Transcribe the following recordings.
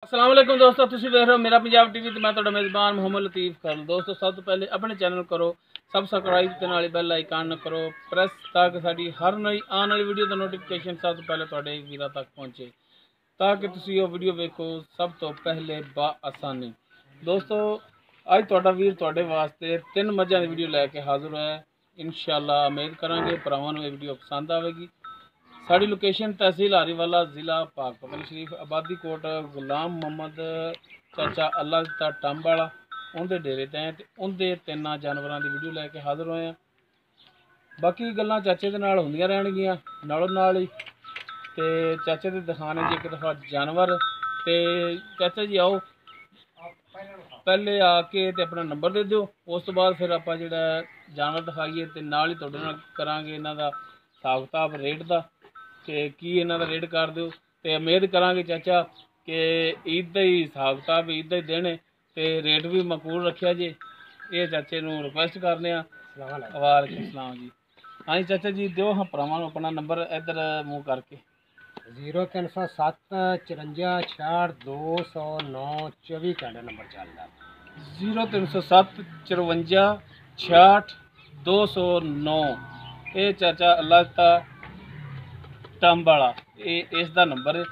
अस्सलाम वालेकुम दोस्तों, तुसीं देख रहे हो मेरा पंजाब टीवी ते मैं तुहाडा मेज़बान मोहम्मद लतीफ़ कर। दोस्तों सब तो पहले अपने चैनल करो सबसक्राइब ते नाल बैल आइकन करो प्रेस ताकि साडी हर नई आने वाली वीडियो दा नोटिफिकेशन सब तो पहले तुहाडे वीरां तक पहुंचे ताकि तुसीं वो वीडियो वेखो सब तो पहले आसानी। दोस्तों अज तुहाडा वीर तुहाडे वास्ते 3 मझां दी वीडियो लैके हाज़र होया। इंशाअल्लाह उम्मीद करांगे भरावां नूं ये वीडियो पसंद आवेगी। साड़ी लोकेशन तहसील हारीवाला ज़िला पाकपतन शरीफ आबादी कोट गुलाम मोहम्मद चाचा अल्लाह दिता टंब वाला उनके डेरे ते उनके 3 जानवरों की वीडियो लैके हाज़र होए। बाकी गल्लां चाचे दे नाल हुंदियां रहणगियां नालों नाल ही ते चाचे दे दिखाने जी एक दफ़ा जानवर ते चाचा जी आओ पहले आके ते अपना नंबर दे दिओ, उस तो बाद फिर आपां जिहड़ा जानवर दिखाइए ते नाल ही तुहाडे नाल करांगे इन्हां दा हिसाब किताब रेट दा कि की इन्हां दा रेट कर दिओ ते उम्मीद करांगे चाचा कि ईद दा ही हिसाब किताब ईद दा ही देने ते रेट भी मकबूल रखिया जे। ये चाचे नूं रिक्वेस्ट करने आ। वालेकुम सलाम जी। हाँ जी चाचा जी दिओ हाँ भरावां नूं अपना नंबर इधर मूव करके 0307 54 66 209 24 ਤੁਹਾਡਾ ਨੰਬਰ ਚੱਲਦਾ 0307 54 66 209। ਇਹ ਚਾਚਾ ਅੱਲਾ ਦਿੱਤਾ ਟੰਬ ਵਾਲਾ ਇਹ ਇਸ ਦਾ ਨੰਬਰ ਹੈ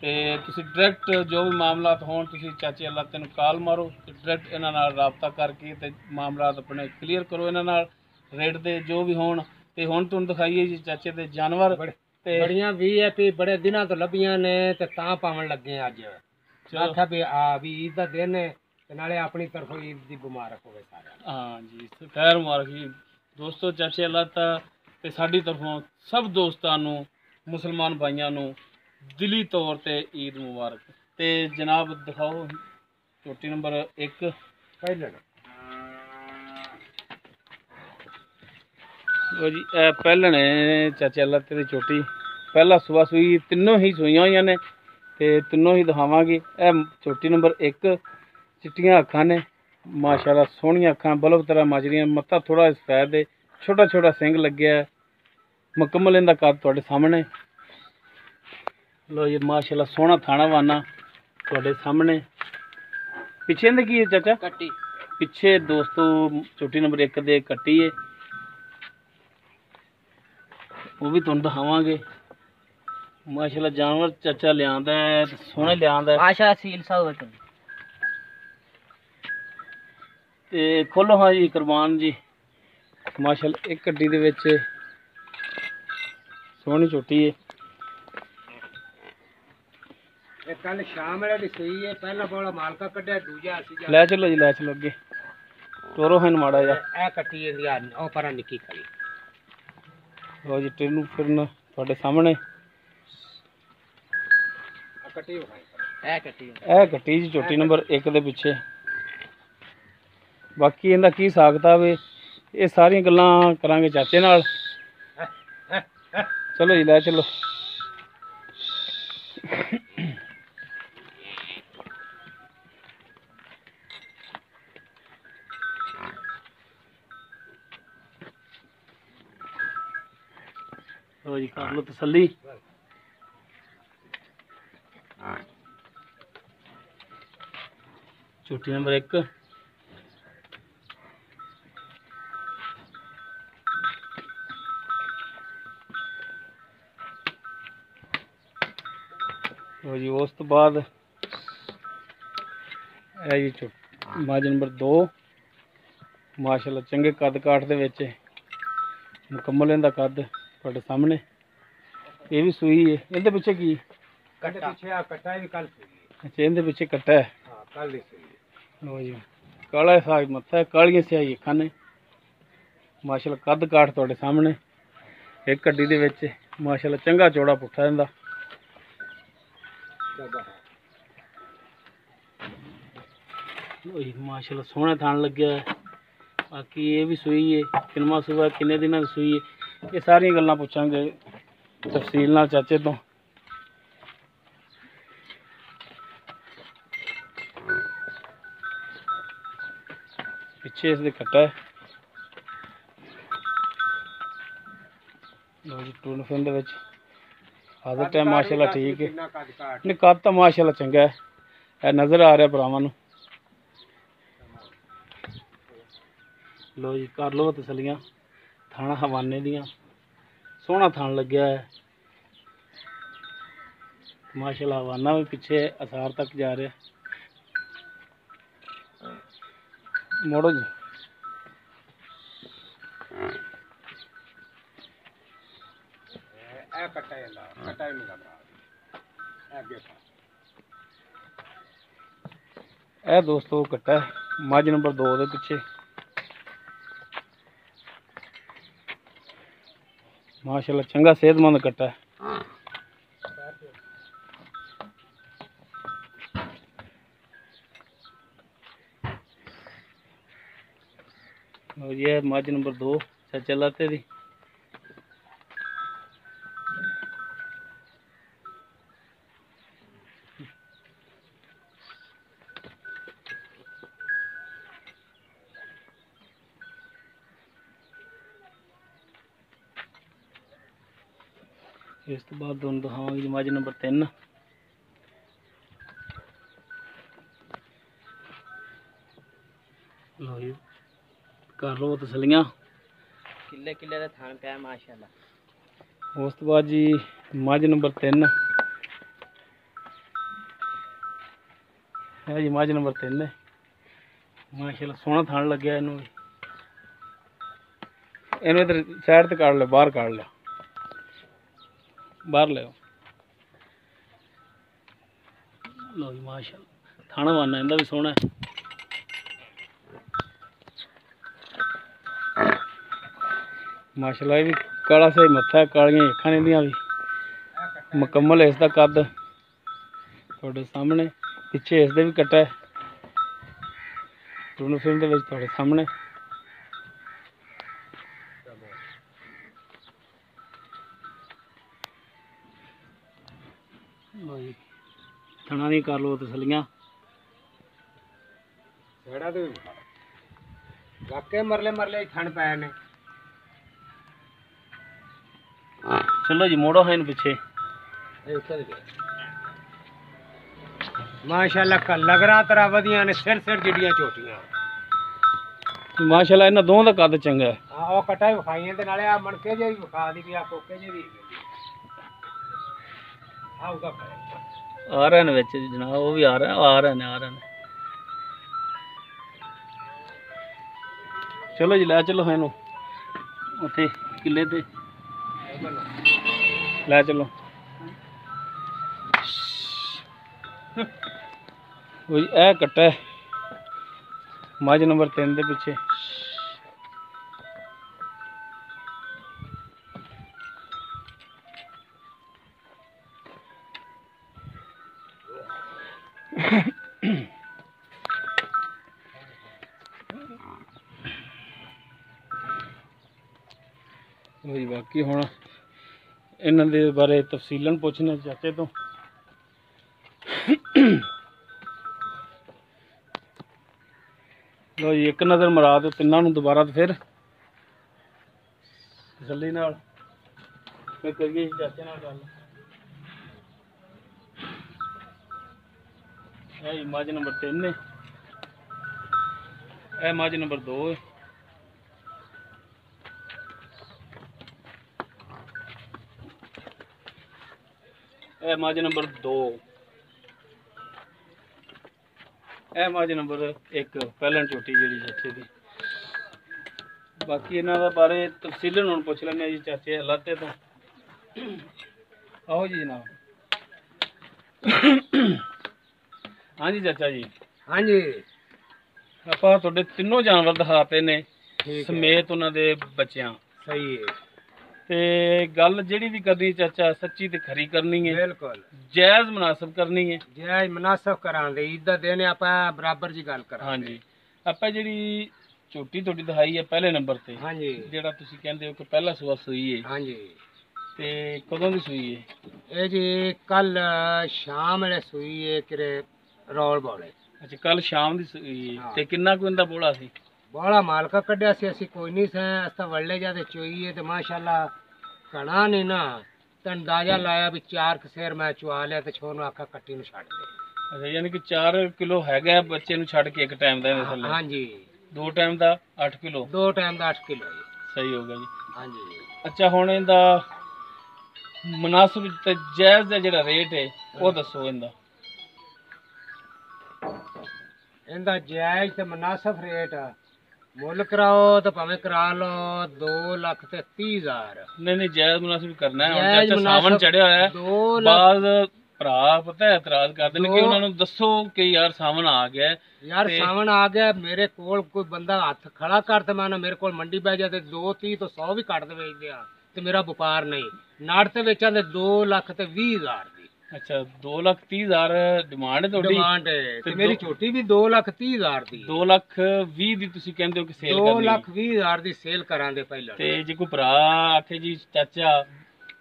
ਤੇ ਤੁਸੀਂ ਡਾਇਰੈਕਟ ਜੋ ਵੀ ਮਾਮਲਾਤ ਹੋਣ ਤੁਸੀਂ ਚਾਚੇ ਅੱਲਾ ਤੈਨੂੰ ਕਾਲ ਮਾਰੋ ਤੇ ਡਾਇਰੈਕਟ ਇਹਨਾਂ ਨਾਲ ਰਾਬਤਾ ਕਰਕੇ ਤੇ ਮਾਮਲਾਤ ਆਪਣੇ ਕਲੀਅਰ ਕਰੋ ਇਹਨਾਂ ਨਾਲ ਰੇਟ ਦੇ ਜੋ ਵੀ ਹੋਣ। ਤੇ ਹੁਣ ਤੁਹਾਨੂੰ ਦਿਖਾਈਏ ਜੀ ਚਾਚੇ ਦੇ ਜਾਨਵਰ ਤੇ ਬੜੀਆਂ VIP ਬੜੇ ਦਿਨਾਂ ਤੋਂ ਲੱਭੀਆਂ ਨੇ ਤੇ ਤਾਂ ਪਾਵਣ ਲੱਗੇ ਅੱਜ ਆਖਿਆ ਵੀ ਆ ਵੀ ਈਦ ਦਾ ਦਿਨ ਹੈ ਤੇ ਨਾਲੇ ਆਪਣੀ ਤਰਫੋਂ ਈਦ ਦੀ ਮੁਬਾਰਕ ਹੋਵੇ ਸਾਰਿਆਂ ਹਾਂ ਜੀ ਖੈਰ ਮੁਬਾਰਕ ਜੀ ਦੋਸਤੋ। ਚਾਚੇ ਅੱਲਾ ਤਾ ਤੇ ਸਾਡੀ ਤਰਫੋਂ ਸਭ ਦੋਸਤਾਂ ਨੂੰ ਮੁਸਲਮਾਨ ਭਾਈਆਂ ਨੂੰ ਦਿਲੀ ਤੌਰ ਤੇ ਈਦ ਮੁਬਾਰਕ। ਤੇ ਜਨਾਬ ਦਿਖਾਓ ਝੋਟੀ ਨੰਬਰ 1 ਪਹਿਲਣ ਲੋ ਜੀ ਇਹ ਪਹਿਲਣ ਹੈ ਚਾਚੇ ਅੱਲਾ ਤੇ ਝੋਟੀ ਪਹਿਲਾ ਸੁਬਾ ਸੂਈ ਤਿੰਨੋਂ ਹੀ ਸੂਈਆਂ ਹੋਈਆਂ ਨੇ ਤੇ ਤਿੰਨੋਂ ਹੀ ਦਿਖਾਵਾਂਗੇ। ਇਹ ਝੋਟੀ ਨੰਬਰ 1 ਚਿੱਟੀਆਂ ਅੱਖਾਂ ਨੇ ਮਾਸ਼ਾਅੱਲਾ ਸੋਹਣੀਆਂ ਅੱਖਾਂ ਬਲਬ ਤਰ੍ਹਾਂ ਮਜਰੀਆਂ ਮੱਥਾ ਥੋੜਾ ਸਫੈਦ ਹੈ ਛੋਟਾ ਛੋਟਾ ਸਿੰਗ ਲੱਗਿਆ ਮੁਕੰਮਲ ਇਹਦਾ ਕੱਦ ਤੁਹਾਡੇ ਸਾਹਮਣੇ। लो जी माशाल्लाह सोहना थाना वाना ਤੁਹਾਡੇ सामने। पिछे ਇਹਦੇ ਕੀ ਹੈ ਚਾਚਾ ਕੱਟੀ ਪਿੱਛੇ ਦੋਸਤੋ ਝੋਟੀ ਨੰਬਰ 1 ਦੇ ਕੱਟੀ ਹੈ ਉਹ ਵੀ ਤੁਹਾਨੂੰ ਦਿਖਾਵਾਂਗੇ। ਮਾਸ਼ਾਅੱਲਾ ਜਾਨਵਰ ਚਾਚਾ ਲਿਆਂਦਾ ਹੈ ਸੋਹਣੇ ਲਿਆਂਦਾ ਆਸ਼ਾ ਸੀਲ ਸਾਹਿਬ ਤੇ ਖੋਲੋ ਹਾਂ ਜੀ ਕੁਰਬਾਨ ਜੀ। ਮਾਸ਼ਾਅੱਲਾ ਇੱਕ ਗੱਡੀ ਦੇ ਵਿੱਚ ਸੋਹਣੀ ਝੋਟੀ ਹੈ। कल शाम वाले सही है पहला बोला मालका कटिया दूजा ले चलो जी ले चलो अगे टोरो है माड़ा जा ए कट्टी है यार ओ परा निक्की खड़ी लो जी ट्रेनू फिरन ਤੁਹਾਡੇ ਸਾਹਮਣੇ कट्टी ਇਹ ਕੱਟੀ ਜੀ ਝੋਟੀ ਨੰਬਰ 1 ਦੇ ਪਿੱਛੇ। ਬਾਕੀ ਇਹਦਾ ਕੀ ਸਾਖਤਾ ਵੇ ਇਹ ਸਾਰੀਆਂ ਗੱਲਾਂ ਕਰਾਂਗੇ ਚਾਚੇ ਨਾਲ। ਚਲੋ ਜੀ ਲੈ ਚਲੋ। जी कर लो तसल्ली। ਝੋਟੀ नंबर 1 जी उस तो बाद जी मझ नंबर 2 माशाल्लाह चंगे कद काठ दे विच मुकम्मल इहदा कद ਤੁਹਾਡੇ ਸਾਹਮਣੇ। ਇਹ ਵੀ ਸੂਈ ਹੈ ਇਹਦੇ ਪਿੱਛੇ ਕੀ ਕੱਟਾ ਪਿੱਛੇ ਆ ਕੱਟਾ ਵੀ ਕੱਲ ਸੂਈ ਹੈ। ਅੱਛਾ ਇਹਦੇ ਪਿੱਛੇ ਕੱਟਾ ਹੈ ਹਾਂ ਕੱਲ ਦੀ ਸੂਈ ਹੈ। ਲੋ ਜੀ ਕਾਲਾ ਸਾਗ ਮੱਥਾ ਕਾਲੀਆਂ ਸਿਆਹੀ ਅੱਖਾਂ ਨੇ ਮਾਸ਼ਾਅੱਲਾ ਕੱਦ ਕਾਠ ਤੁਹਾਡੇ ਸਾਹਮਣੇ। ਇੱਕ ਗੱਡੀ ਦੇ ਵਿੱਚ ਮਾਸ਼ਾਅੱਲਾ ਚੰਗਾ ਚੌੜਾ ਪੁੱਠਾ ਇਹਦਾ। ਲੋ ਜੀ ਮਾਸ਼ਾਅੱਲਾ ਸੋਹਣਾ ਥਣ ਲੱਗਿਆ। ਬਾਕੀ ਇਹ ਵੀ ਸੂਈ ਹੈ ਕਿੰਨਾ ਸੂਆ ਕਿੰਨੇ ਦਿਨਾਂ ਦੀ ਸੂਈ ਹੈ ਇਹ ਸਾਰੀਆਂ ਗੱਲਾਂ ਪੁੱਛਾਂਗੇ ਤਫਸੀਲ ਨਾਲ ਚਾਚੇ ਤੋਂ। ਪਿੱਛੇ ਇਸ ਦੇ ਕੱਟਾ ਹੈ ਲੋ ਜੀ ਟੂਨ ਫਿੰਡ ਵਿੱਚ हाजिर टाइम माशाल्लाह ठीक है। नहीं कद तो माशाल्लाह चंगा है। ਇਹ ਨਜ਼ਰ ਆ ਰਿਹਾ ਭਰਾਵਾਂ ਨੂੰ। ਲੋ ਜੀ ਕਰ ਲੋ ਤਸੱਲੀਆਂ ਥਾਣਾ ਹਵਾਨੇ ਦੀਆਂ, ਸੋਹਣਾ ਥਾਣ ਲੱਗਿਆ ਹੈ ਮਾਸ਼ਾਅੱਲਾ। ਹਵਾਨਾ ਵੀ ਪਿੱਛੇ ਅਸਾਰ ਤੱਕ ਜਾ ਰਿਹਾ। ਮੋੜੋ ਜੀ। ਇਹ ਕੱਟਾ ਜਾਂਦਾ, ਕੱਟਾ ਹੀ ਨਹੀਂ ਲੱਗਦਾ। ਇਹ ਅੱਗੇ ਇਹ ਦੋਸਤੋ ਕੱਟਾ ਹੈ ਮੱਝ ਨੰਬਰ 2 ਦੇ ਪਿੱਛੇ। ਮਾਸ਼ਾਅੱਲਾ ਚੰਗਾ ਸਿਹਤਮੰਦ ਕੱਟਾ ਹੈ। ये मझ नंबर 2 चाचा लाते दी। इस तो बाद दोनों दिखावांगे मझ नंबर 3। लो जी कर लो तसलियां। किले किले का थान पे माशाल्लाह। उस तो बाद जी मझ नंबर 3 है जी, मझ नंबर 3 है माशाल्लाह। सोहना थान लग्या इनू भी। इनू इधर साइड ते काट ले, बाहर काट ले, बाहर ले। लो जी माशाल्लाह थाना वाना इंदा भी सोहना है। माशाल्लाह ये भी काला सही मत्था है, कालियां अखां इहदियां भी मुकम्मल है। इसका कद थोड़े सामने, पिछे इसदे भी कट्टा है दोनों फिल्म दे विच थोड़े सामने। थना दी कर लो तसलियां। छड़ा तो वाकई मरले मरले ठंड पाए ने। चलो जी मोड़ो है इन पीछे। माशाल्लाह का लग रहा तरह वधिया ने सिर सिर जिडियां चोटियां। माशाल्लाह इन्हां दोवां दा कद चंगा है। हां ओ कटा ही विखाइयां ते नाले आ मणके जे भी विखा दी, आ कोके जे भी आऊगा आ रहे ने विच जनाब, वो भी आ रहे ने। चलो जी लै चलो इनू उत्थे किले ते लै चलो। ए कट्टा है मझ नंबर 3 दे पिछे। बाकी हुण इन्हां दे बारे तफसीलन पुछने चाचे तो। लो जी एक नज़र मरा दो तिन्नां नूं दोबारा तो फिर तसल्ली नाल फिर करिए चाचे नाल गल। है जी मझ नंबर 3 है, यह मझ नंबर 2 है। यह मझ नंबर 2, यह मझ नंबर 1 पहलन झोटी जी चाचे की। बाकी इन्हों का बारे तफसीलन हम पुछ लें जी चाचे लाते तो। आओ जी जनाब। हाँ जी चाचा जी। हाँ जी ਆਪਾਂ ਤੁਹਾਡੇ ਤਿੰਨੋਂ ਜਾਨਵਰ ਦਿਖਾਤੇ ਨੇ ਸਮੇਤ ਉਹਨਾਂ ਦੇ ਬੱਚਿਆਂ। सही है। ਤੇ ਗੱਲ ਜਿਹੜੀ ਵੀ ਕਰਨੀ ਚਾਚਾ ਸੱਚੀ ਤੇ ਖਰੀ ਕਰਨੀ ਹੈ, बिल्कुल ਜਾਇਜ਼ ਮੁਨਾਸਬ ਕਰਨੀ ਹੈ। जायज मुनासिब करांदे इज्जत देने ਆਪਾਂ बराबर जी गल करा। ਹਾਂਜੀ ਆਪਾਂ ਜਿਹੜੀ ਝੋਟੀ ਤੁਹਾਡੀ ਦਿਖਾਈ ਹੈ ਪਹਿਲੇ ਨੰਬਰ ਤੇ, हाँ जी ਜਿਹੜਾ ਤੁਸੀਂ ਕਹਿੰਦੇ ਹੋ ਕਿ ਪਹਿਲਾ ਸੂਆ ਸੂਈ ਹੈ, हाँ जी ਤੇ ਕਦੋਂ ਦੀ ਸੂਈ ਹੈ? ਇਹ ਜੀ ਕੱਲ ਸ਼ਾਮ ਵੇਲੇ ਸੂਈ ਹੈ ਕਿਰੇ ਰੌਲ ਬੋਲੇ। ਅੱਛਾ ਕੱਲ ਸ਼ਾਮ ਦੀ ਸੂਈ ਹੈ। ਹਾਂ। ਤੇ ਕਿੰਨਾ ਕੁ ਇਹਦਾ ਬੋਲਾ ਸੀ? ਬੋਲਾ ਮਾਲਕਾ ਕੱਢਿਆ ਸੀ ਅਸੀਂ ਕੋਈ ਨਹੀਂ ਸੈਂ ਅਸਾਂ ਵੜਲੇ ਜਾਦੇ ਚੋਈਏ ਤੇ ਮਾਸ਼ਾਅੱਲਾ ਘਣਾ ਨਹੀਂ ਨਾ ਤੇ ਅੰਦਾਜ਼ਾ ਲਾਇਆ ਵੀ 4 ਕਸੇਰ ਮੈਂ ਚੁਆ ਲਿਆ ਤੇ ਛੋਨੂੰ ਆਖਾ ਕੱਟੀ ਨੂੰ ਛੱਡ ਦੇ। ਅੱਛਾ ਯਾਨੀ ਕਿ 4 ਕਿਲੋ ਹੈਗਾ ਬੱਚੇ ਨੂੰ ਛੱਡ ਕੇ ਇੱਕ ਟਾਈਮ ਦਾ ਇਹਦੇ ਥੱਲੇ। ਹਾਂਜੀ 2 ਟਾਈਮ ਦਾ 8 ਕਿਲੋ। 2 ਟਾਈਮ ਦਾ 8 ਕਿਲੋ ਜੀ। ਸਹੀ ਹੋ ਗਿਆ ਜੀ। ਹਾਂਜੀ ਅੱਛਾ ਹੁਣ ਇਹਦਾ ਮੁਨਾਸਿਬ ਤੇ ਜਾਇਜ਼ ਦਾ ਜਿਹੜਾ ਰੇਟ ਹੈ ਉਹ ਦੱਸੋ ਇਹਦਾ। ਇਹਦਾ ਜਾਇਜ਼ ਤੇ ਮੁਨਾਸਬ ਰੇਟ ਮੁੱਲ ਕਰਾਓ ਤਾਂ ਭਾਵੇਂ ਕਰਾ ਲਓ 2,30,000। ਨਹੀਂ ਨਹੀਂ ਜਾਇਜ਼ ਮੁਨਾਸਿਬ ਕਰਨਾ ਹੈ। ਹੁਣ ਜਾਇਜ਼ ਚਾਚਾ ਸਾਵਣ ਮੁਨਾਸਬ ਚੜਿਆ ਹੋਇਆ ਹੈ, 2 ਲੱਖ। ਬਾਅਦ ਭਰਾ ਪਤਾ ਹੈ ਇਤਰਾਜ਼ ਕਰਦੇ ਨੇ ਕਿ ਦੋ- ਉਹਨਾਂ ਨੂੰ ਦੱਸੋ ਕਿ ਯਾਰ ਸਾਵਣ ਆ ਗਿਆ ਹੈ। ਯਾਰ ਸਾਵਣ ਆ ਗਿਆ, ਮੇਰੇ ਕੋਲ ਕੋਈ ਬੰਦਾ ਹੱਥ ਖੜਾ ਕਰ ਤੇ ਮੈਂ ਨਾ ਮੇਰੇ ਕੋਲ ਮੰਡੀ ਬਹਿ ਜਾ ਤੇ 230 ਤੋਂ 100 ਵੀ ਕੱਟ ਦੇ ਵੇਚਦੇ ਆ ਤੇ ਮੇਰਾ ਵਪਾਰ ਨਹੀਂ। ਨਾੜ ਤੇ ਵੇਚਾਂ ਤੇ 2,20,000 ਦੀ ਅੱਛਾ 2,30,000 ਡਿਮਾਂਡ ਹੈ ਤੁਹਾਡੀ। ਡਿਮਾਂਡ ਹੈ ਤੇ ਮੇਰੀ ਝੋਟੀ ਵੀ 2,30,000 ਦੀ। 2,20,000 ਦੀ ਤੁਸੀਂ ਕਹਿੰਦੇ ਹੋ ਕਿ ਸੇਲ ਕਰਨੀ ਹੈ। 2,20,000 ਦੀ ਸੇਲ ਕਰਾਂਗੇ ਪਹਿਲਾਂ। ਤੇ ਜੇ ਕੋਈ ਭਰਾ ਆਖੇ ਜੀ ਚਾਚਾ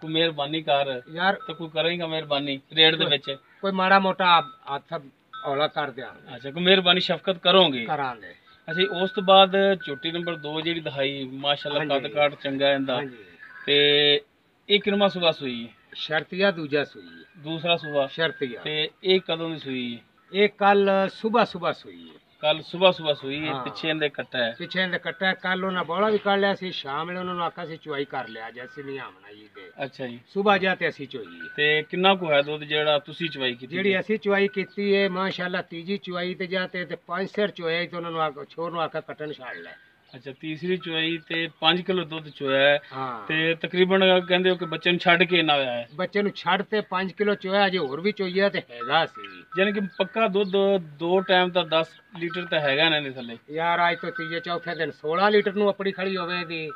ਕੋਈ ਮਿਹਰਬਾਨੀ ਕਰ ਯਾਰ ਤਾਂ ਕੋਈ ਕਰੇਗਾ ਮਿਹਰਬਾਨੀ ਰੇਟ ਦੇ ਵਿੱਚ। ਕੋਈ ਮਾੜਾ ਮੋਟਾ ਹੱਥ ਹੌਲਾ ਕਰ ਦਿਆਂਗੇ। ਅੱਛਾ ਕੋਈ ਮਿਹਰਬਾਨੀ ਸ਼ਫਕਤ ਕਰੋਗੇ। ਕਰਾਂਗੇ। ਅੱਛਾ ਜੀ, ਉਸ ਤੋਂ ਬਾਅਦ ਝੋਟੀ ਨੰਬਰ 2 ਜਿਹੜੀ ਦਿਖਾਈ ਮਾਸ਼ਾਅੱਲਾ ਕੱਦ ਕਾਠ ਚੰਗਾ ਇਹਦਾ। ਹਾਂਜੀ ਤੇ ਇਹ ਕਿੰਨਵਾਂ ਸੂਆ ਸੂਈ ਹੈ? ਸ਼ਰਤੀਆ ਦੂਜਾ ਸੂਈ ਹੈ। ਦੂਸਰਾ ਸੂਆ। ਸ਼ਰਤੀਆ ਤੇ ਇਹ ਕਦੋਂ ਦੀ ਸੂਈ ਹੈ? ਇਹ ਕੱਲ ਸਵੇਰ ਸੂਈ ਹੈ। ਕੱਲ ਸਵੇਰ ਸੂਈ ਹੈ। ਹਾਂ। ਪਿੱਛੇ ਇਹਦੇ ਕੱਟਾ ਹੈ। ਪਿੱਛੇ ਇਹਦੇ ਕੱਟਾ ਕੱਲ ਉਹਨਾਂ ਬੋਲਾ ਵੀ ਕੱਢ ਲਿਆ ਸੀ, ਸ਼ਾਮ ਵੇਲੇ ਉਹਨਾਂ ਨੂੰ ਆਖਿਆ ਸੀ ਚੁਆਈ ਕਰ ਲਿਆ ਜੇ ਅਸੀਂ ਨਹੀਂ ਆਉਣਾ ਜੀ ਤੇ ਅੱਛਾ ਜੀ। ਸਵੇਰ ਜਾ ਤੇ ਅਸੀਂ ਚੋਈ। ਤੇ ਕਿੰਨਾ ਕੁ ਹੈ ਦੁੱਧ ਜਿਹੜਾ ਤੁਸੀਂ ਚਵਾਈ ਕੀਤੀ? ਜਿਹੜੀ ਅਸੀਂ ਚੁਆਈ ਕੀਤੀ ਹੈ ਮਾਸ਼ਾਅੱਲਾ ਤੀਜੀ ਚੁਆਈ ਤੇ ਜਾਤੇ ਤੇ 5 ਸਿਰ ਚੋਇਆ ਤੇ ਉਹਨਾਂ ਨੂੰ ਛੋਰ ਨੂੰ ਆਖਿਆ ਕੱਟਣ ਛੱਡ ਲੈ। ਅੱਛਾ ਤੀਸਰੀ ਚੁਆਈ ਤੇ 5 ਕਿਲੋ ਦੁੱਧ ਚੋਇਆ ਹੈ। ਹਾਂ ਤੇ ਤਕਰੀਬਨ ਕਹਿੰਦੇ ਹੋ ਕਿ ਬੱਚੇ ਨੂੰ ਛੱਡ ਕੇ ਨਾ ਹੋਇਆ ਹੈ। ਬੱਚੇ ਨੂੰ ਛੱਡ ਤੇ 5 ਕਿਲੋ ਚੋਇਆ, ਅਜੇ ਹੋਰ ਵੀ ਚੋਈਆ ਤੇ ਹੈਗਾ ਸੀ। ਯਾਨੀ ਕਿ ਪੱਕਾ ਦੁੱਧ 2 ਟਾਈਮ ਦਾ 10 ਲੀਟਰ ਤਾਂ ਹੈਗਾ ਇਹਨਾਂ ਦੇ ਥੱਲੇ। ਯਾਰ ਅੱਜ ਤੋਂ ਤੀਜੇ ਚੌਥੇ ਦਿਨ 16 ਲੀਟਰ ਨੂੰ ਆਪਣੀ ਖੜੀ ਹੋਵੇ ਦੀ।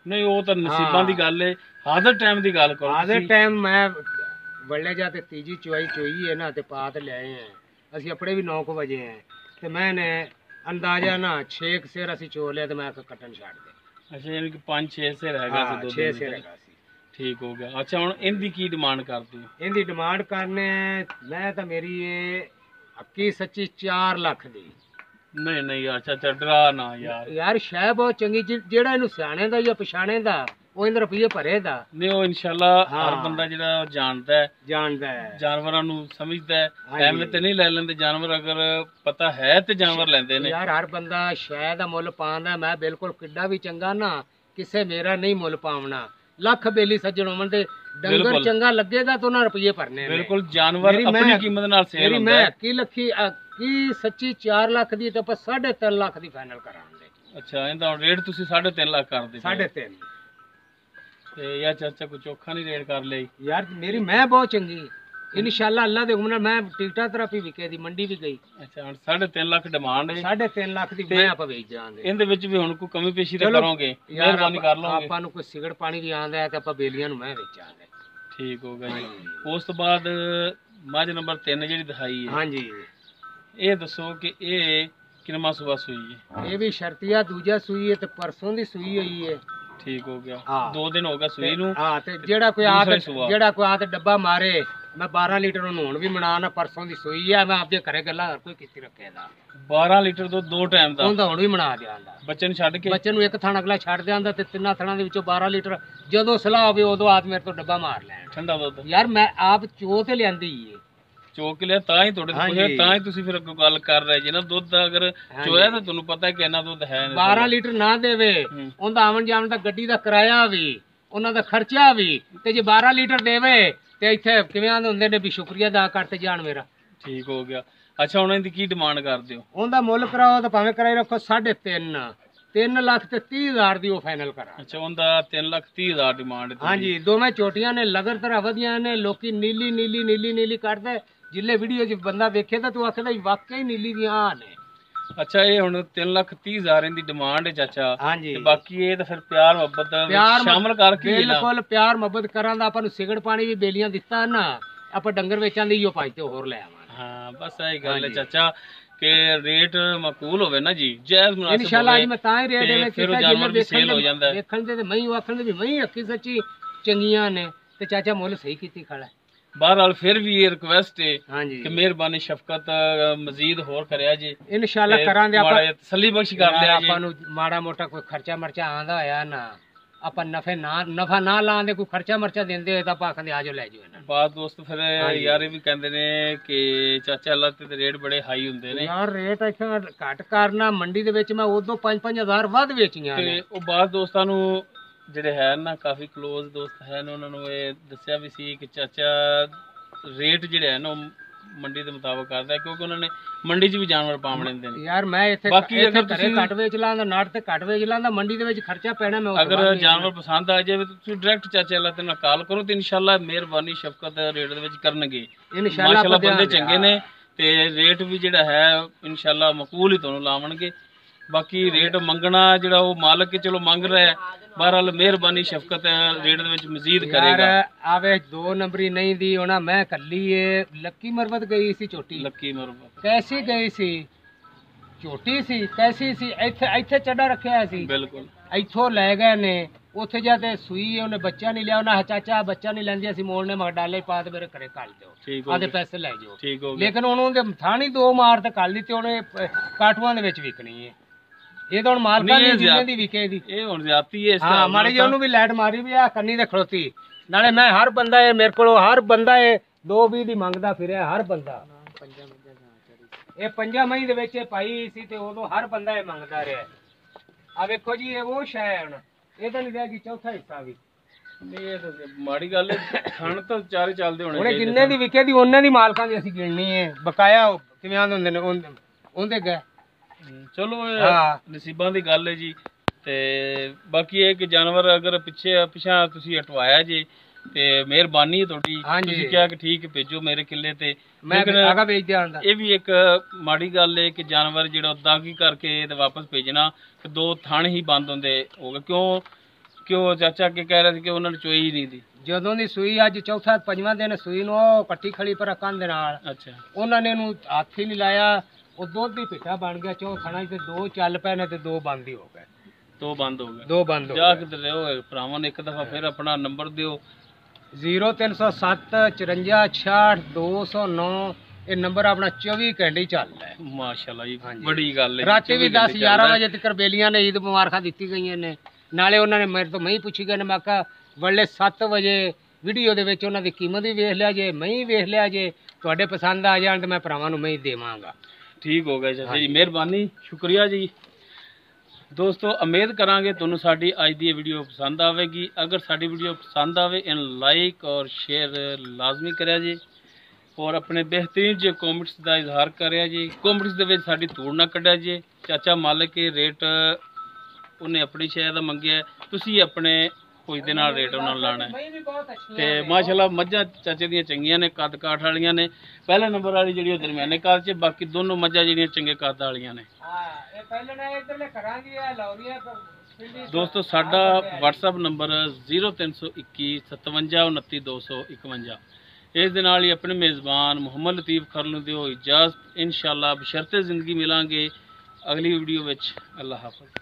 ਨਹੀਂ ਉਹ ਤਾਂ ਨਸੀਬਾਂ ਦੀ ਗੱਲ ਹੈ। ਹਾਜ਼ਰ ਟਾਈਮ ਦੀ ਗੱਲ ਕਰੋ ਆਦੇ ਤੁਸੀਂ। ਟਾਈਮ ਮੈਂ ਵੱਲੇ ਜਾ ਤੇ ਤੀਜੀ ਚੁਆਈ ਚੋਈ ਹੈ ਨਾ ਤੇ ਪਾਤ ਲਿਆਏ ਆ ਅਸੀਂ ਆਪਣੇ ਵੀ 9 ਵਜੇ ਆ ਤੇ ਮੈਂ ਨੇ ਅੰਦਾਜ਼ਾ ਨਾ 6 ਸਿਰ ਅਸੀਂ ਚੋ ਲਿਆ ਤੇ ਮੈਂ ਕੱਟਣ ਛੱਡ ਦੇ। ਅੱਛਾ ਯਾਨੀ ਕਿ 5-6 ਸਿਰ ਹੈਗਾ ਸੀ ਦੁੱਧ 6 ਦੇ ਸਿਰ ਵਿੱਚ। ਹੈਗਾ ਸੀ। ਠੀਕ ਹੋ ਗਿਆ। ਅੱਛਾ ਹੁਣ ਇਹਦੀ ਕੀ ਡਿਮਾਂਡ ਕਰਦੇ ਹੋ? ਇਹਦੀ ਡਿਮਾਂਡ ਕਰਨੇ ਮੈਂ ਤਾਂ ਮੇਰੀ ਇਹ ਹੱਕੀ ਸੱਚੀ 4 ਲੱਖ ਦੀ। ਨਹੀਂ ਨਹੀਂ ਯਾਰ ਚਾਚਾ ਡਰਾ ਨਾ ਯਾਰ। ਯਾਰ ਸ਼ੈ ਬਹੁਤ ਚੰਗੀ ਜਿਹੜਾ ਇਹਨੂੰ ਸਿਆਣੇ ਦਾ ਜਾਂ ਪਛਾਣੇ ਦਾ ਉਹ ਇਹਨਾਂ ਰੁਪਏ ਭਰੇ ਦਾ। ਨਹੀਂ ਉਹ ਇਨਸ਼ਾਅੱਲਾ ਹਰ ਬੰਦਾ ਜਿਹੜਾ ਜਾਣਦਾ ਹੈ ਜਾਨਵਰਾਂ ਨੂੰ ਸਮਝਦਾ ਹੈ। ਐਵੇਂ ਤੇ ਨਹੀਂ ਲੈ ਲੈਂਦੇ ਜਾਨਵਰ, ਅਗਰ ਪਤਾ ਹੈ ਤੇ ਜਾਨਵਰ ਲੈਂਦੇ ਨੇ। ਯਾਰ ਹਰ ਬੰਦਾ ਸ਼ੈ ਦਾ ਮੁੱਲ ਪਾਉਂਦਾ। ਮੈਂ ਬਿਲਕੁਲ ਕਿੱਡਾ ਵੀ ਚੰਗਾ ਨਾ ਕਿਸੇ ਮੇਰਾ ਨਹੀਂ ਮੁੱਲ ਪਾਉਣਾ। ਲੱਖ ਬੇਲੀ ਸੱਜਣ ਹੋਣ ਦੇ ਡੰਗਰ ਚੰਗਾ ਲੱਗੇਗਾ ਤਾਂ ਉਹਨਾਂ ਰੁਪਏ ਭਰਨੇ ਨੇ। ਬਿਲਕੁਲ ਜਾਨਵਰ ਆਪਣੀ ਕੀਮਤ ਨਾਲ ਸੇਲ ਹੁੰਦਾ ਹੈ। ਕੀ ਲੱਖੀ ਕੀ ਸੱਚੀ 4 ਲੱਖ ਦੀ ਤੇ ਆਪਾਂ 3.5 ਲੱਖ ਦੀ ਫਾਈਨਲ ਕਰਾਂਗੇ। ਅੱਛਾ ਇਹਦਾ ਰੇਟ ਤੁਸੀਂ 3.5 ਲੱਖ ਕਰਦੇ? 3.5। ਤੇ ਯਾਰ ਚਾਚਾ ਕੋਈ ਚੋਖਾ ਨਹੀਂ ਰੇਟ ਕਰ ਲਈ? ਯਾਰ ਮੇਰੀ ਮੈਂ ਬਹੁਤ ਚੰਗੀ ਇਨਸ਼ਾਅੱਲਾ ਅੱਲਾ ਦੇ ਹੁਕਮ ਨਾਲ। ਮੈਂ ਟਿਕਟਾਂ ਤਰਾਪੀ ਵਿਕੇ ਦੀ ਮੰਡੀ ਵੀ ਗਈ। ਅੱਛਾ ਹੁਣ 3.5 ਲੱਖ ਡਿਮਾਂਡ ਹੈ। 3.5 ਲੱਖ ਦੀ ਮੈਂ ਆਪਾਂ ਵੇਚ ਜਾਵਾਂਗੇ। ਇਹਦੇ ਵਿੱਚ ਵੀ ਹੁਣ ਕੋਈ ਕਮੀ ਪੇਸ਼ੀ ਤਾਂ ਕਰੋਗੇ? ਮਿਹਰਬਾਨੀ ਕਰ ਲਓਗੇ? ਆਪਾਂ ਨੂੰ ਕੋਈ ਸਿਗਰਟ ਪਾਣੀ ਵੀ ਆਂਦਾ ਹੈ ਤੇ ਆਪਾਂ ਬੇਲੀਆਂ ਨੂੰ ਮੈਂ ਵੇਚਾਂਗੇ। ਠੀਕ ਹੋ ਗਿਆ ਜੀ। ਉਸ ਤੋਂ ਬਾਅਦ ਮੱਝ ਨੰਬਰ 3 ਜਿਹੜੀ ਦਿਖਾਈ ਹੈ। ਹਾਂਜੀ ਇਹ ਦੱਸੋ ਕਿ ਇਹ ਕਿੰਨਵਾਂ ਸੂਆ ਸੂਈ ਹੈ? ਇਹ ਵੀ ਸ਼ਰਤੀਆ ਦੂਜਾ ਸੂਈ ਹੈ ਤੇ ਪਰਸੋਂ ਦੀ ਸੂਈ ਹੋਈ ਹੈ। ਠੀਕ ਹੋ ਗਿਆ। 2 ਦਿਨ ਹੋ ਗਿਆ ਸੂਈ ਨੂੰ। ਹਾਂ ਤੇ ਜਿਹੜਾ ਕੋਈ ਆ ਤੇ ਡੱਬਾ ਮਾਰੇ ਮੈਂ 12 ਲੀਟਰ ਨੂੰ ਹੁਣ ਵੀ ਮਨਾ ਨਾ। ਪਰਸੋਂ ਦੀ ਸੂਈ ਹੈ। ਮੈਂ ਆਪਦੇ ਘਰੇ ਗੱਲਾਂ ਹਰ ਕੋਈ ਕੀਤੀ ਰੱਖਿਆ ਦਾ। 12 ਲੀਟਰ ਦੁੱਧ 2 ਟਾਈਮ ਦਾ ਉਹਦਾ ਹੁਣ ਵੀ ਮਨਾ ਦਿਆਂਦਾ। ਬੱਚੇ ਨੂੰ ਛੱਡ ਕੇ? ਬੱਚੇ ਨੂੰ ਇੱਕ ਥਣ ਅਗਲਾ ਛੱਡ ਦਿਆਂਦਾ ਤੇ 3 ਥਣਾਂ ਦੇ ਵਿੱਚੋਂ 12 ਲੀਟਰ ਜਦੋਂ ਸਲਾਹ ਹੋਵੇ ਉਦੋਂ ਆਦ ਮੇਰੇ ਤੋਂ ਡੱਬਾ ਮਾਰ ਲੈਣ। ਠੰਡਾ ਦੁੱਧ ਯਾਰ ਮੈਂ ਆਪ ਚੋ ਤੇ ਲਿਆਂਦੀ ਏ। ਚੋਕ ਲਿਆ ਤਾਂ ਹੀ ਤੁਹਾਡੇ ਤੋਂ ਤਾਂ ਹੀ ਤੁਸੀਂ ਫਿਰ ਅੱਗੋਂ ਗੱਲ ਕਰ ਰਹੇ ਜੀ ਨਾ। ਦੁੱਧ ਅਗਰ ਚੋਇਆ ਤਾਂ ਤੁਹਾਨੂੰ ਪਤਾ ਕਿ ਇੰਨਾ ਦੁੱਧ ਹੈ। 12 ਲੀਟਰ ਨਾ ਦੇਵੇ ਉਹਦਾ ਆਵਣ ਜਾਵਣ ਦਾ ਗੱਡੀ ਦਾ ਕਿਰਾਇਆ ਵੀ ਉਹਨਾਂ ਦਾ ਖਰਚਾ ਵੀ ਤੇ ਜੇ 12 ਲੀਟਰ ਦੇਵੇ ਤੇ ਇੱਥੇ ਕਿਵੇਂ ਆਂਦੇ ਹੁੰਦੇ ਨੇ ਵੀ ਸ਼ੁਕਰੀਆ ਅਦਾ ਕਰਤੇ ਜਾਣ ਮੇਰਾ। ਠੀਕ ਹੋ ਗਿਆ। ਅੱਛਾ ਹੁਣ ਇਹਦੀ ਕੀ ਡਿਮਾਂਡ ਕਰਦੇ ਹੋ? ਉਹਦਾ ਮੁੱਲ ਕਰਾਓ ਤਾਂ ਭਾਵੇਂ ਕਰਾਈ ਰੱਖੋ 3.5। 3 ਲੱਖ ਤੇ 30,000 ਦੀ ਉਹ ਫਾਈਨਲ ਕਰਾ। ਅੱਛਾ ਉਹਦਾ 3,30,000 ਡਿਮਾਂਡ? ਹਾਂਜੀ ਦੋਵੇਂ ਚੋਟੀਆਂ ਨੇ ਲਗਾਤਾਰ ਵਧੀਆਂ ਨੇ। ਲੋਕੀ ਨੀਲੀ ਨੀਲੀ ਨੀਲੀ ਨੀਲੀ ਕਰਦੇ ਜਿੱਲੇ ਵੀਡੀਓ 'ਚ ਬੰਦਾ ਵੇਖੇ ਤਾਂ ਤੂੰ ਆਖਦਾ ਵਾਕਈ ਨੀਲੀ ਦੀਆਂ ਆ ਨੇ। ਅੱਛਾ ਇਹ ਹੁਣ 3,30,000 ਦੀ ਡਿਮਾਂਡ ਹੈ ਚਾਚਾ। ਹਾਂਜੀ ਤੇ ਬਾਕੀ ਇਹ ਤਾਂ ਫਿਰ ਪਿਆਰ ਮੁਹੱਬਤ ਸ਼ਾਮਲ ਕਰਕੇ ਬਿਲਕੁਲ ਪਿਆਰ ਮੁਹੱਬਤ ਕਰਾਂ ਦਾ। ਆਪਾਂ ਨੂੰ ਸਿਗੜ ਪਾਣੀ ਵੀ ਬੇਲੀਆਂ ਦਿੱਤਾ ਨਾ। ਆਪਾਂ ਡੰਗਰ ਵੇਚਾਂ ਦੀ ਉਹ ਭਾਈ ਤੇ ਹੋਰ ਲੈ ਆਵਾਂਗੇ। ਹਾਂ ਬਸ ਇਹੀ ਗੱਲ ਹੈ ਚਾਚਾ ਕਿ ਰੇਟ ਮਾਕੂਲ ਹੋਵੇ ਨਾ ਜੀ, ਜਾਇਜ਼ ਮੁਨਾਸਿਬ ਇਨਸ਼ਾਅੱਲਾ ਅੱਜ ਮੈਂ ਤਾਂ ਹੀ ਰੇਟ ਦੇਣਾ ਫਿਰ ਜਾਨਵਰ ਦੀ ਸੇਲ ਹੋ ਜਾਂਦਾ ਹੈ। ਵੇਖਣ ਦੇ ਤੇ ਮੈਂ ਆਖਣ ਦੇ ਵੀ ਮੈਂ ਅੱਖੀ ਸੱਚੀ ਚੰਗੀਆਂ ਨੇ ਤੇ ਚਾਚਾ ਮੁੱਲ ਸਹੀ ਕੀਤੀ ਖੜਾ। ਬਹਰਹਾਲ ਫਿਰ ਵੀ ਇਹ ਰਿਕਵੈਸਟ ਹੈ ਹਾਂਜੀ ਕਿ ਮਿਹਰਬਾਨੀ ਸ਼ਫਕਤ ਮਜ਼ੀਦ ਹੋਰ ਕਰਿਆ ਜੀ। ਇਨਸ਼ਾਅੱਲਾ ਕਰਾਂਗੇ ਆਪਾਂ ਤਸੱਲੀ ਬਖਸ਼ ਕਰ ਲਿਆ ਜੀ। ਆਪਾਂ ਨੂੰ ਮਾੜਾ ਮੋਟਾ ਕੋਈ ਖਰਚਾ ਮਰਚਾ ਆਂਦਾ ਹੋਇਆ ਨਾ ਆਪਾਂ ਨਫਾ ਨਾ ਲਾਉਂਦੇ ਕੋਈ ਖਰਚਾ ਮਰਚਾ ਦਿੰਦੇ ਹੋਏ ਤਾਂ ਆਪਾਂ ਆਖਦੇ ਆ ਜਾਓ ਲੈ ਜਾਓ ਇਹਨਾਂ ਬਾਤ ਦੋਸਤ ਫਿਰ ਯਾਰ ਇਹ ਵੀ ਕਹਿੰਦੇ ਨੇ ਕਿ ਚਾਚਾ ਅੱਲਾ ਤੇ ਰੇਟ ਬੜੇ ਹਾਈ ਹੁੰਦੇ ਨੇ ਯਾਰ ਰੇਟ ਇੱਥੇ ਘੱਟ ਕਰਨਾ ਮੰਡੀ ਦੇ ਵਿੱਚ ਮੈਂ ਉਦੋਂ 5-5000 ਵੱਧ ਵੇਚੀਆਂ ਤੇ ਉਹ ਬਾਤ ਦੋਸਤਾਂ ਨੂੰ ਜਿਹੜੇ ਹੈ ਨਾ ਕਾਫੀ ਕਲੋਜ਼ ਦੋਸਤ ਹਨ ਉਹਨਾਂ ਨੂੰ ਇਹ ਦੱਸਿਆ ਵੀ ਸੀ ਕਿ ਚਾਚਾ ਰੇਟ ਜਿਹੜੇ ਹੈ ਨਾ ਮੰਡੀ ਦੇ ਮੁਤਾਬਕ ਕਰਦਾ ਕਿਉਂਕਿ ਉਹਨਾਂ ਨੇ ਮੰਡੀ 'ਚ ਵੀ ਜਾਨਵਰ ਪਾਵਣੇ ਹੁੰਦੇ ਨੇ ਯਾਰ ਮੈਂ ਇੱਥੇ ਬਾਕੀ ਅਗਰ ਤੁਸੀਂ ਘੱਟ ਵੇਚ ਲਾਂਦਾ ਨਾਟ ਤੇ ਘੱਟ ਵੇਚ ਲਾਂਦਾ ਮੰਡੀ ਦੇ ਵਿੱਚ ਖਰਚਾ ਪੈਣਾ ਮੈਂ ਅਗਰ ਜਾਨਵਰ ਪਸੰਦ ਆ ਜਾਵੇ ਤਾਂ ਤੁਸੀਂ ਡਾਇਰੈਕਟ ਚਾਚਾ ਅੱਲਾ ਤੇ ਨਾਲ ਕਾਲ ਕਰੋ ਤੇ ਇਨਸ਼ਾਅੱਲਾ ਮਿਹਰਬਾਨੀ ਸ਼ਫਕਤ ਰੇਟ ਦੇ ਵਿੱਚ ਕਰਨਗੇ ਮਾਸ਼ਾਅੱਲਾ ਬੰਦੇ ਚੰਗੇ ਨੇ ਤੇ ਰੇਟ ਵੀ ਜਿਹੜਾ ਹੈ ਇਨਸ਼ਾਅੱਲਾ ਮਕਬੂਲ ਹੀ ਤੁਹਾਨੂੰ ਲਾਵਣਗੇ ਬਾਕੀ ਰੇਟ ਮੰਗਣਾ ਜਿਹੜਾ ਉਹ ਮਾਲਕ ਚਲੋ ਮੰਗ ਰਿਹਾ ਹੈ ਬਹਰਹਾਲ ਮਿਹਰਬਾਨੀ ਸ਼ਫਕਤ ਰੇਟ ਦੇ ਵਿੱਚ ਮਜ਼ੀਦ ਕਰੇਗਾ ਆਵੇ 2 ਨੰਬਰੀ ਨਹੀਂ ਦੀ ਹੋਣਾ ਮੈਂ ਕੱਲੀ ਏ ਲੱਕੀ ਮਰਵਤ ਗਈ ਸੀ ਝੋਟੀ ਲੱਕੀ ਮਰਵਤ ਕੈਸੀ ਗਈ ਸੀ ਝੋਟੀ ਸੀ ਕੈਸੀ ਸੀ ਇੱਥੇ ਚੱਡਾ ਰੱਖਿਆ ਸੀ ਬਿਲਕੁਲ ਇੱਥੋਂ ਲੈ ਗਏ ਨੇ ਉੱਥੇ ਜਾ ਤੇ ਸੂਈ ਉਹਨੇ ਬੱਚਾ ਨਹੀਂ ਲਿਆ ਉਹਨਾਂ ਚਾਚਾ ਬੱਚਾ ਨਹੀਂ ਲੈਂਦੀ ਅਸੀਂ ਮੋੜ ਨੇ ਮਗ ਡਾਲੇ ਪਾ ਤੇ ਮੇਰੇ ਘਰੇ ਕੱਲ ਦਿਓ ਆਦੇ ਪੈਸੇ ਲੈ ਜਾਓ ਠੀਕ ਹੋ ਲੇਕਿਨ ਉਹਨੂੰ ਦੇ ਥਾਣੀ 2 ਮਾਰ ਤੇ ਕੱਲ ਦਿੱਤੀ ਉਹਨੇ ਕਾਟੂਆਂ ਦੇ ਵਿੱਚ ਵਿਕਣੀ ਹੈ ਇਹ ਤਾਂ ਹੁਣ ਮਾਲਕਾਂ ਦੀ ਜਿੰਨੇ ਦੀ ਵਿਕੇ ਦੀ ਇਹ ਹੁਣ ਜ਼ਿਆਦਤੀ ਹੈ ਹਾਂ ਮਾੜੀ ਜੀ ਉਹਨੂੰ ਵੀ ਲਾਈਟ ਮਾਰੀ ਵੀ ਆ ਕੰਨੀ ਤੇ ਖੜੋਤੀ ਨਾਲੇ ਮੈਂ ਹਰ ਬੰਦਾ ਇਹ ਮੇਰੇ ਕੋਲ ਹਰ ਬੰਦਾ ਇਹ 220 ਦੀ ਮੰਗਦਾ ਫਿਰਿਆ ਹਰ ਬੰਦਾ ਇਹ 5 ਮਈ ਦੇ ਵਿੱਚ ਪਾਈ ਸੀ ਤੇ ਉਦੋਂ ਹਰ ਬੰਦਾ ਇਹ ਮੰਗਦਾ ਰਿਹਾ ਆ ਵੇਖੋ ਜੀ ਇਹ ਉਹ ਸ਼ੈ ਹੁਣ ਇਹ ਤਾਂ ਨਹੀਂ ਰਹਿ ਗਈ ਚੌਥਾ ਹਿੱਸਾ ਵੀ ਇਹ ਤਾਂ ਮਾੜੀ ਗੱਲ ਹੈ ਖਾਣ ਤਾਂ ਚਾਰੇ ਚੱਲਦੇ ਹੋਣੇ ਉਹਨੇ ਜਿੰਨੇ ਦੀ ਵਿਕੇ ਦੀ ਉਹਨਾਂ ਦੀ ਮਾਲਕਾਂ ਦੀ ਅਸੀਂ ਗਿਣਨੀ ਹੈ ਬਕਾਇਆ ਕਿਵੇਂ ਆਂਦੇ ਹੁੰਦੇ ਨੇ ਉਹਦੇ ਗਏ ਚਲੋ ਨਸੀਬਾਂ ਦੀ ਗੱਲ ਹੈ ਜੀ ਤੇ ਬਾਕੀ ਇਹ ਕਿ ਜਾਨਵਰ ਅਗਰ ਪਿੱਛਾ ਤੁਸੀਂ ਹਟਵਾਇਆ ਜੀ ਤੇ ਮਿਹਰਬਾਨੀ ਤੁਹਾਡੀ ਤੁਸੀਂ ਕਿਹਾ ਕਿ ਠੀਕ ਭੇਜੋ ਮੇਰੇ ਕਿੱਲੇ ਤੇ ਇਹ ਵੀ ਇੱਕ ਮਾੜੀ ਗੱਲ ਹੈ ਕਿ ਜਾਨਵਰ ਜਿਹੜਾ ਦਾਗੀ ਕਰਕੇ ਤੇ ਵਾਪਸ ਭੇਜਣਾ ਤੇ 2 ਥਣ ਹੀ ਬੰਦ ਹੁੰਦੇ ਹੋ ਗਏ ਕਿਉਂ ਚਾਚਾ ਕੇ ਕਹਿ ਰਿਹਾ ਸੀ ਕਿ ਉਹਨਾਂ ਨੇ ਚੋਈ ਹੀ ਨਹੀਂ ਦੀ ਜਦੋਂ ਦੀ ਸੂਈ ਅੱਜ ਚੌਥਾ 5ਵਾਂ ਦਿਨ ਸੂਈ ਨੂੰ ਉਹ ਕੱਟੀ ਖੜੀ ਪਰ ਕੰਨ ਦੇ ਨਾਲ ਅੱਛਾ ਉਹਨਾਂ ਨੇ ਇਹਨੂੰ ਹੱਥ ਹੀ ਨਹੀਂ ਲਾਇਆ ਉਹ ਦੁੱਧ ਦੀ ਪਿੱਠਾ ਬਣ ਗਿਆ 4 ਥਣਾ ਤੇ 2 ਚੱਲ ਪਏ ਨੇ ਤੇ 2 ਬੰਦ ਹੀ ਹੋ ਗਏ 2 ਬੰਦ ਹੋ ਗਏ 2 ਬੰਦ ਹੋ ਜਾ ਕਿਤੇ ਰਹੋ ਭਰਾਵਾਂ ਨੇ ਇੱਕ ਦਫਾ ਫਿਰ ਆਪਣਾ ਨੰਬਰ ਦਿਓ 0307 54 66 209 ਇਹ ਨੰਬਰ ਆਪਣਾ 24 ਘੰਟੇ ਚੱਲਦਾ ਹੈ ਮਾਸ਼ਾਅੱਲਾ ਜੀ ਬੜੀ ਗੱਲ ਹੈ ਰਾਤੀ ਵੀ 10-11 ਵਜੇ ਤੱਕ ਬੇਲੀਆਂ ਨੇ ਈਦ ਮੁਬਾਰਕਾਂ ਦਿੱਤੀ ਗਈਆਂ ਨੇ ਨਾਲੇ ਉਹਨਾਂ ਨੇ ਮੇਰੇ ਤੋਂ ਮੈਂ ਹੀ ਪੁੱਛੀ ਗਏ ਨੇ ਮੈਂ ਕਿਹਾ ਵਲੇ 7 ਵਜੇ ਵੀਡੀਓ ਦੇ ਵਿੱਚ ਉਹਨਾਂ ਦੀ ਕੀਮਤ ਵੀ ਵੇਖ ਲਿਆ ਜੇ ਮੈਂ ਹੀ ਵੇਖ ਲਿਆ ਜੇ ਤੁਹਾਡੇ ਪਸੰਦ ਆ ਜਾਣ ਤੇ ਮੈਂ ਭਰਾਵਾਂ ਨੂੰ ਮੈਂ ਹੀ ਦੇਵਾਂਗਾ ਠੀਕ ਹੋ ਗਿਆ ਚਾਚਾ ਜੀ ਮਿਹਰਬਾਨੀ ਸ਼ੁਕਰੀਆ ਜੀ ਦੋਸਤੋ ਉਮੀਦ ਕਰਾਂਗੇ ਤੁਹਾਨੂੰ ਸਾਡੀ ਅੱਜ ਦੀ ਵੀਡੀਓ ਪਸੰਦ ਆਵੇਗੀ ਅਗਰ ਸਾਡੀ ਵੀਡੀਓ ਪਸੰਦ ਆਵੇ ਇਹਨੂੰ ਲਾਈਕ ਔਰ ਸ਼ੇਅਰ ਲਾਜ਼ਮੀ ਕਰਿਆ ਜੀ ਔਰ ਆਪਣੇ ਬਿਹਤਰੀਨ ਜੇ ਕਮੈਂਟਸ ਦਾ ਇਜ਼ਹਾਰ ਕਰਿਆ ਜੀ ਕਮੈਂਟਸ ਦੇ ਵਿੱਚ ਸਾਡੀ ਧੂੜ ਨਾ ਕੱਢਿਆ ਜੀ ਚਾਚਾ ਮਾਲਕ ਇਹ ਰੇਟ ਉਹਨੇ ਆਪਣੀ ਸ਼ੈ ਦਾ ਮੰਗਿਆ ਤੁਸੀਂ ਆਪਣੇ ਕੁਝ ਦੇ ਨਾਲ ਰੇਟ ਉਹਨਾਂ ਨੂੰ ਲਾਣਾ ਤੇ ਮਾਸ਼ਾਅੱਲਾ ਮੱਝਾਂ ਚਾਚੇ ਦੀਆਂ ਚੰਗੀਆਂ ਨੇ ਕੱਦ ਕਾਠ ਵਾਲੀਆਂ ਨੇ ਪਹਿਲੇ ਨੰਬਰ ਵਾਲੀ ਜਿਹੜੀ ਉਹ ਦਰਮਿਆਨੇ ਕੱਦ 'ਚ ਬਾਕੀ ਦੋਨੋਂ ਮੱਝਾਂ ਜਿਹੜੀਆਂ ਚੰਗੇ ਕੱਦ ਵਾਲੀਆਂ ਨੇ ਦੋਸਤੋ ਸਾਡਾ WhatsApp ਨੰਬਰ 0321 57 29 251 ਇਸ ਦੇ ਨਾਲ ਹੀ ਆਪਣੇ ਮੇਜ਼ਬਾਨ ਮੁਹੰਮਦ ਲਤੀਫ ਖਰ ਨੂੰ ਦਿਓ ਇਜਾਜ਼ਤ ਇਨਸ਼ਾਅੱਲਾ ਬਸ਼ਰਤੇ ਜ਼ਿੰਦਗੀ ਮਿਲਾਂਗੇ ਅਗਲੀ ਵੀਡੀਓ ਵਿੱਚ ਅੱਲਾਹ ਹਾਫਿਜ਼